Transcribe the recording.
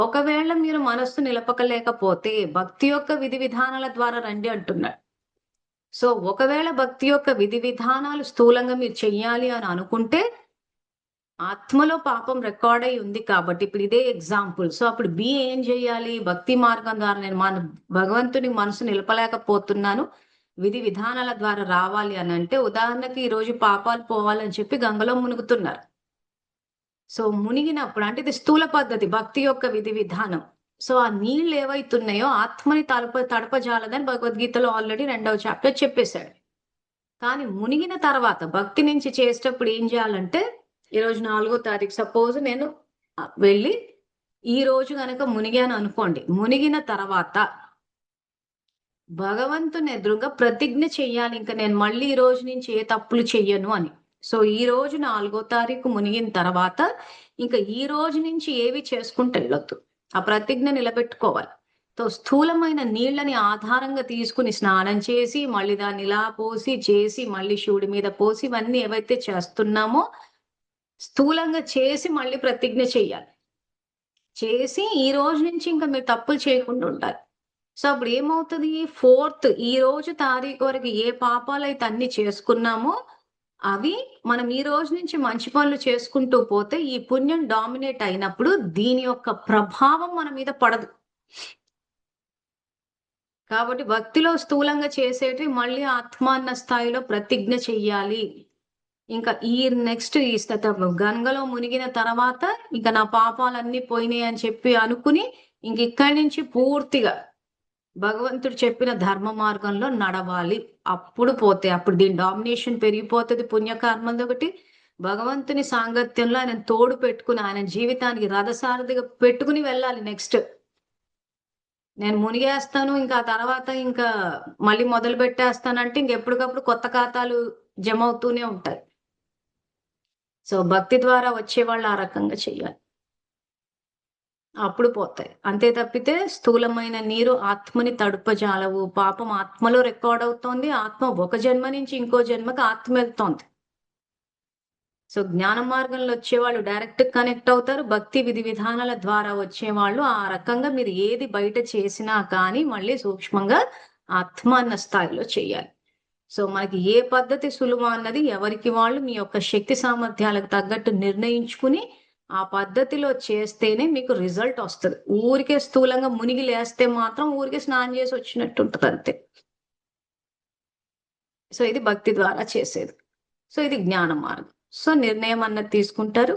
ఒకవేళ మీరు మనస్సు నిలపకలేకపోతే భక్తి యొక్క విధి విధానాల ద్వారా రండి అంటున్నాడు. సో ఒకవేళ భక్తి యొక్క విధి విధానాలు స్థూలంగా మీరు చెయ్యాలి అని అనుకుంటే ఆత్మలో పాపం రికార్డ్ అయి ఉంది కాబట్టి ఇప్పుడు ఇదే ఎగ్జాంపుల్. సో అప్పుడు బి ఏం చేయాలి? భక్తి మార్గం ద్వారా నేను భగవంతుని మనసు నిలపలేకపోతున్నాను, విధి విధానాల ద్వారా రావాలి అని అంటే, ఉదాహరణకి ఈ రోజు పాపాలు పోవాలని చెప్పి గంగలో మునుగుతున్నారు. సో మునిగినప్పుడు అంటే ఇది స్థూల పద్ధతి, భక్తి యొక్క విధి విధానం. సో ఆ నీళ్లు ఏవైతున్నాయో ఆత్మని తడపజాలదని భగవద్గీతలో ఆల్రెడీ 2వ చాప్టర్ చెప్పేశాడు. కానీ మునిగిన తర్వాత భక్తి నుంచి చేసేటప్పుడు ఏం చేయాలంటే, ఈరోజు 4వ తారీఖు సపోజ్ నేను వెళ్ళి ఈ రోజు గనక మునిగాను అనుకోండి, మునిగిన తర్వాత భగవంతుని ఎదురుగా ప్రతిజ్ఞ చెయ్యాలి, ఇంకా నేను మళ్ళీ ఈ రోజు నుంచి ఏ తప్పులు చెయ్యను అని. సో ఈ రోజు 4వ తారీఖు మునిగిన తర్వాత ఇంకా ఈ రోజు నుంచి ఏవి చేసుకుంటూ వెళ్ళొద్దు, ఆ ప్రతిజ్ఞ నిలబెట్టుకోవాలి. సో స్థూలమైన నీళ్ళని ఆధారంగా తీసుకుని స్నానం చేసి మళ్ళీ దాన్ని ఇలా పోసి చేసి మళ్ళీ శివుడి మీద పోసి ఇవన్నీ ఏవైతే చేస్తున్నామో స్థూలంగా చేసి మళ్ళీ ప్రతిజ్ఞ చెయ్యాలి. చేసి ఈ రోజు నుంచి ఇంకా మీరు తప్పులు చేయకుండా ఉండాలి. సో అప్పుడు ఏమవుతుంది? 4th ఈ రోజు తారీఖు వరకు ఏ పాపాలైతే అన్ని చేసుకున్నామో అవి మనం ఈ రోజు నుంచి మంచి పనులు చేసుకుంటూ పోతే ఈ పుణ్యం డామినేట్ అయినప్పుడు దీని యొక్క ప్రభావం మన మీద పడదు. కాబట్టి భక్తిలో స్థూలంగా చేసేటివి మళ్ళీ ఆత్మాన్న స్థాయిలో ప్రతిజ్ఞ చెయ్యాలి. ఇంకా ఈ నెక్స్ట్ ఈ గంగలో మునిగిన తర్వాత ఇంకా నా పాపాలన్నీ పోయినాయి అని చెప్పి అనుకుని ఇంక ఇక్కడి నుంచి పూర్తిగా భగవంతుడు చెప్పిన ధర్మ మార్గంలో నడవాలి. అప్పుడు పోతే అప్పుడు దీని డామినేషన్ పెరిగిపోతుంది. పుణ్యకర్మది ఒకటి, భగవంతుని సాంగత్యంలో ఆయన తోడు పెట్టుకుని ఆయన జీవితానికి రథసారథిగా పెట్టుకుని వెళ్ళాలి. నెక్స్ట్ నేను మునిగేస్తాను ఇంకా తర్వాత ఇంకా మళ్ళీ మొదలు పెట్టేస్తానంటే ఇంకెప్పటికప్పుడు కొత్త ఖాతాలు జమ అవుతూనే ఉంటాయి. సో భక్తి ద్వారా వచ్చే వాళ్ళు ఆ రకంగా చెయ్యాలి, అప్పుడు పోతాయి. అంతే తప్పితే స్థూలమైన నీరు ఆత్మని తడుపజాలవు. పాపం ఆత్మలో రికార్డ్ అవుతోంది. ఆత్మ ఒక జన్మ నుంచి ఇంకో జన్మకి ఆత్మ వెళ్తోంది. సో జ్ఞాన మార్గంలో వచ్చేవాళ్ళు డైరెక్ట్ కనెక్ట్ అవుతారు. భక్తి విధి విధానాల ద్వారా వచ్చేవాళ్ళు ఆ రకంగా మీరు ఏది బయట చేసినా కానీ మళ్ళీ సూక్ష్మంగా ఆత్మ అన్న స్థాయిలో చేయాలి. సో మనకి ఏ పద్ధతి సులువు అన్నది ఎవరికి వాళ్ళు మీ యొక్క శక్తి సామర్థ్యాలకు తగ్గట్టు నిర్ణయించుకుని ఆ పద్ధతిలో చేస్తేనే మీకు రిజల్ట్ వస్తుంది. ఊరికే స్థూలంగా మునిగి లేస్తే మాత్రం ఊరికే స్నానం చేసి వచ్చినట్టు ఉంటుంది అంతే. సో ఇది భక్తి ద్వారా చేసేది. సో ఇది జ్ఞాన మార్గం. సో నిర్ణయం అన్నది తీసుకుంటారు.